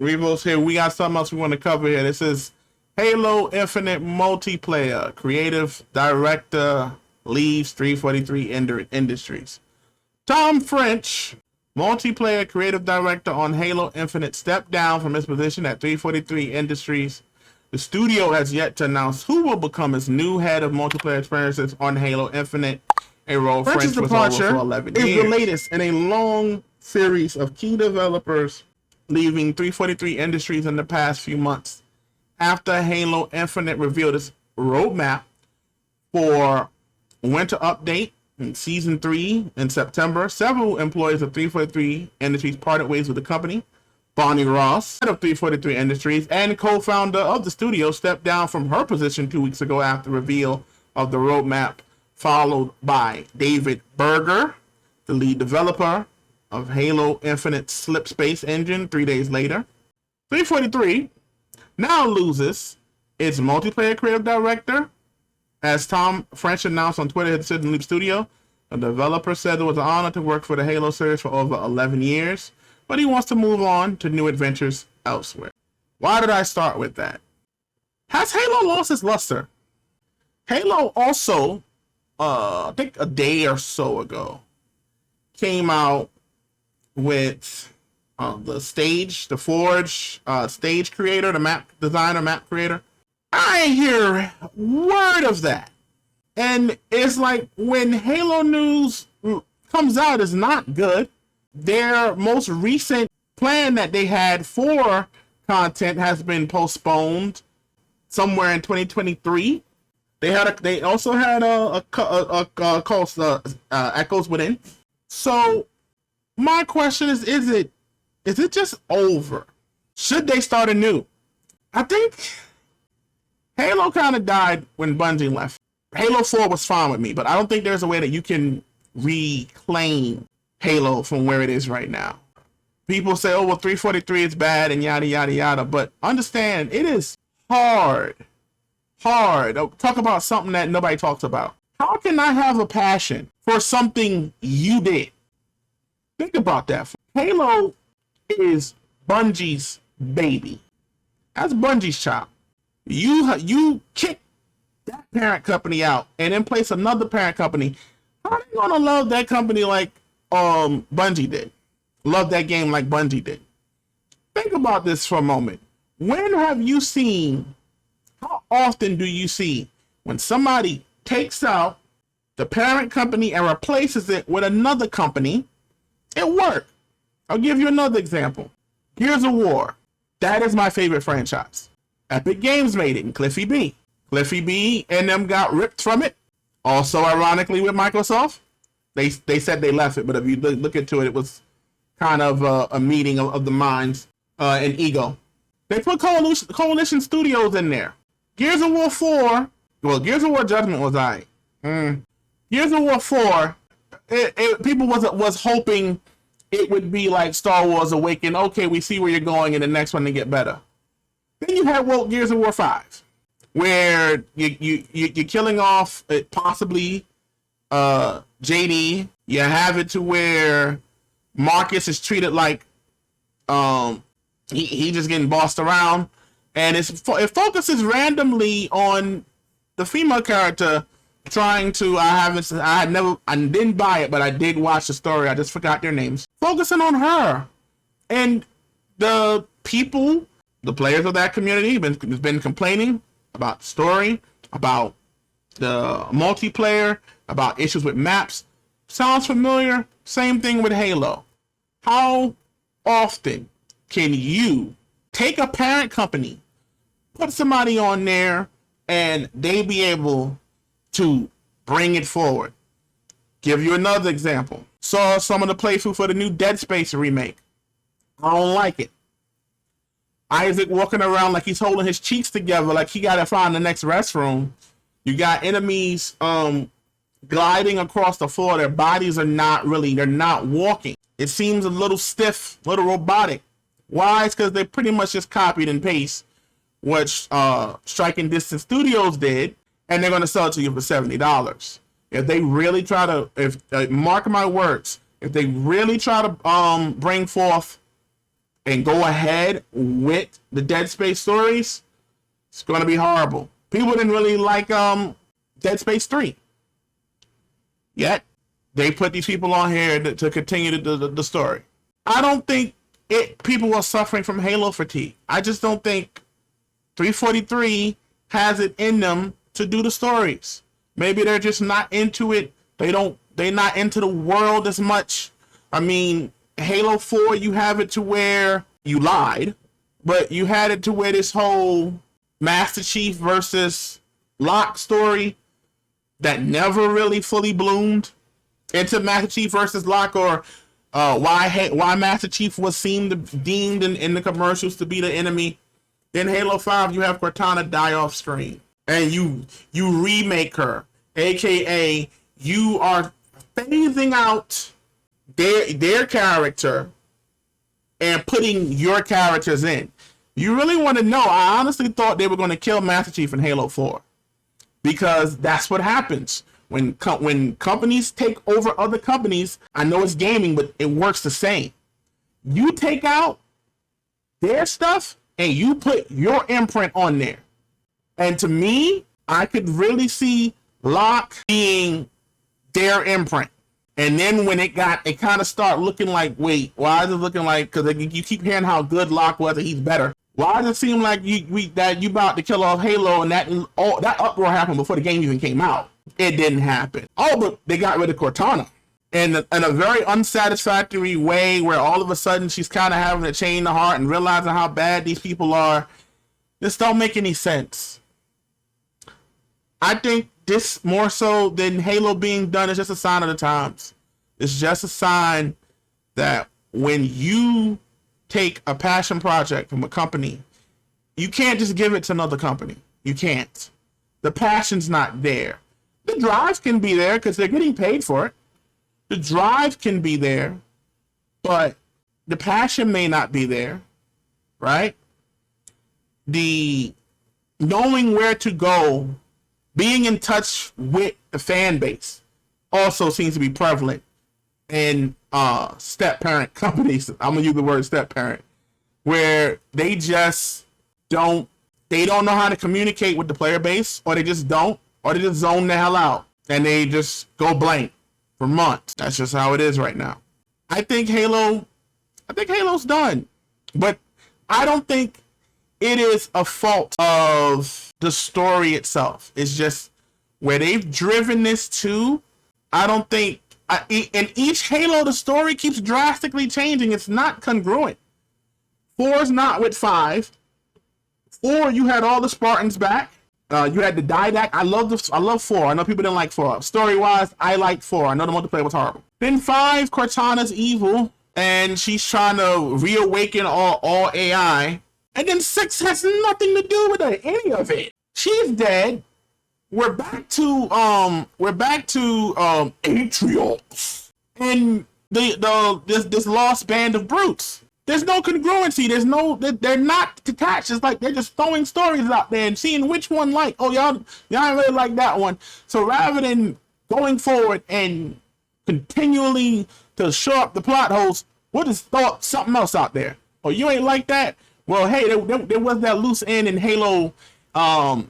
Revo's here. We got something else we want to cover here. This is Halo Infinite multiplayer. Creative director leaves 343 Industries. Tom French, multiplayer creative director on Halo Infinite, stepped down from his position at 343 Industries. The studio has yet to announce who will become its new head of multiplayer experiences on Halo Infinite, a role French's departure for 11 years. Is the latest in a long series of key developers leaving 343 Industries in the past few months. After Halo Infinite revealed its roadmap for winter update in Season 3 in September, several employees of 343 Industries parted ways with the company. Bonnie Ross, head of 343 Industries and co-founder of the studio, stepped down from her position 2 weeks ago after the reveal of the roadmap, followed by David Berger, the lead developer of Halo Infinite Slipspace engine 3 days later. 343 now loses its multiplayer creative director, as Tom French announced on Twitter, his decision to leave studio. The developer said it was an honor to work for the Halo series for over 11 years, but he wants to move on to new adventures elsewhere. Why did I start with that? Has Halo lost its luster? Halo also, I think a day or so ago, came out with the Forge stage creator, the map designer, map creator. I ain't hear a word of that. And it's like when Halo news comes out is not good. Their most recent plan that they had for content has been postponed somewhere in 2023. They also had a Echoes Within. So my question is it just over? Should they start anew? I think Halo kind of died when Bungie left. Halo 4 was fine with me, but I don't think there's a way that you can reclaim Halo from where it is right now. People say, oh, well, 343 is bad and yada, yada, yada. But understand, it is hard. Talk about something that nobody talks about. How can I have a passion for something you did? Think about that. Halo is Bungie's baby. That's Bungie's child. You kick that parent company out and then place another parent company. How are they gonna love that company like Bungie did? Love that game like Bungie did? Think about this for a moment. How often do you see when somebody takes out the parent company and replaces it with another company? It worked. I'll give you another example. Gears of War. That is my favorite franchise. Epic Games made it in Cliffy B. Cliffy B and them got ripped from it. Also, ironically, with Microsoft, they said they left it, but if you look into it, it was kind of a meeting of the minds and ego. They put Coalition Studios in there. Gears of War 4, well, Gears of War Judgment was alright. Gears of War 4, people was hoping it would be like Star Wars Awakening. Okay, we see where you're going, and the next one to get better. Then you had Gears of War 5, where you're killing off possibly JD. You have it to where Marcus is treated like he just getting bossed around, and it focuses randomly on the female character trying to. I didn't buy it, but I did watch the story. I just forgot their names. Focusing on her, and the people, the players of that community, have been complaining about the story, about the multiplayer, about issues with maps. Sounds familiar? Same thing with Halo. How often can you take a parent company, put somebody on there, and they be able to bring it forward? Give you another example. Saw some of the playthrough for the new Dead Space remake. I don't like it. Isaac walking around like he's holding his cheeks together like he gotta find the next restroom. You got enemies gliding across the floor. Their bodies are they're not walking. It seems a little stiff, a little robotic. Why? It's because they pretty much just copied and paste what Striking Distance Studios did, and they're going to sell it to you for $70. If they really try to, mark my words, if they really try to bring forth and go ahead with the Dead Space stories, it's going to be horrible. People didn't really like Dead Space 3. Yet, they put these people on here to continue the story. I don't think people are suffering from Halo fatigue. I just don't think 343 has it in them to do the stories. Maybe they're just not into it. They're not into the world as much. I mean, Halo 4, you have it to where you lied, but you had it to where this whole Master Chief versus Locke story that never really fully bloomed into Master Chief versus Locke, or why Master Chief was deemed in the commercials to be the enemy. Then Halo 5, you have Cortana die off screen, and you remake her, aka you are phasing out their character and putting your characters in. You really want to know? I honestly thought they were going to kill Master Chief in Halo 4, because that's what happens when companies take over other companies. I know it's gaming, but it works the same. You take out their stuff and you put your imprint on there. And to me, I could really see Locke being their imprint. And then when it kind of start looking like, wait, why is it looking like, because you keep hearing how good Locke was and he's better. Why does it seem like that you about to kill off Halo, and that uproar happened before the game even came out? It didn't happen. Oh, but they got rid of Cortana in a very unsatisfactory way, where all of a sudden she's kind of having to change the heart and realizing how bad these people are. This don't make any sense. I think this, more so than Halo being done, is just a sign of the times. It's just a sign that when you take a passion project from a company, you can't just give it to another company. You can't. The passion's not there. The drive can be there because they're getting paid for it. The drive can be there, but the passion may not be there, right? The knowing where to go, being in touch with the fan base also seems to be prevalent in step-parent companies. I'm going to use the word step-parent, where they just don't know how to communicate with the player base, or they just don't, or they just zone the hell out, and they just go blank for months. That's just how it is right now. I think Halo's done, but I don't think it is a fault of the story itself. It's just where they've driven this to. I don't think, in each Halo, the story keeps drastically changing. It's not congruent. 4 is not with 5. 4, you had all the Spartans back. You had the Didact. I love 4. I know people didn't like 4. Story-wise, I like 4. I know the multiplayer was horrible. Then 5, Cortana's evil, and she's trying to reawaken all AI. And then 6 has nothing to do with any of it. She's dead. We're back to Atrios and this lost band of brutes. There's no congruency. They're not detached. It's like they're just throwing stories out there and seeing which one y'all really like that one. So rather than going forward and continually to show up the plot holes, we'll just throw up something else out there. Oh, you ain't like that? Well, hey, there was that loose end in Halo, the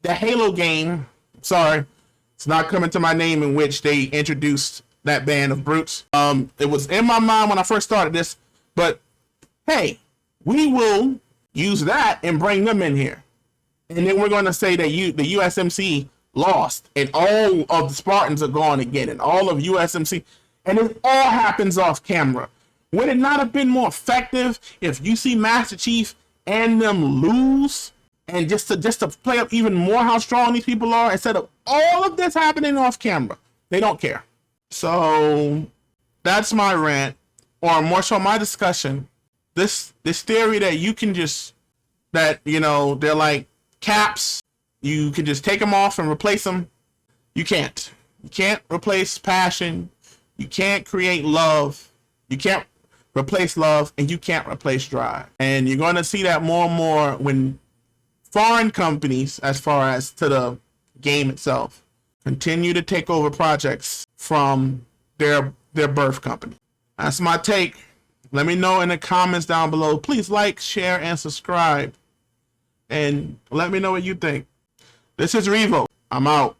Halo game. Sorry, it's not coming to my name, in which they introduced that band of brutes. It was in my mind when I first started this, but hey, we will use that and bring them in here. And then we're going to say that the USMC lost, and all of the Spartans are gone again, and all of USMC, and it all happens off camera. Would it not have been more effective if you see Master Chief and them lose, and just to play up even more how strong these people are, instead of all of this happening off camera? They don't care. So that's my rant, or more so my discussion. This theory that you can just, that, they're like caps, you can just take them off and replace them. You can't. You can't replace passion. You can't create love. You can't replace love, and you can't replace drive. And you're going to see that more and more when foreign companies, as far as to the game itself, continue to take over projects from their birth company. That's my take. Let me know in the comments down below. Please like, share, and subscribe. And let me know what you think. This is Revo. I'm out.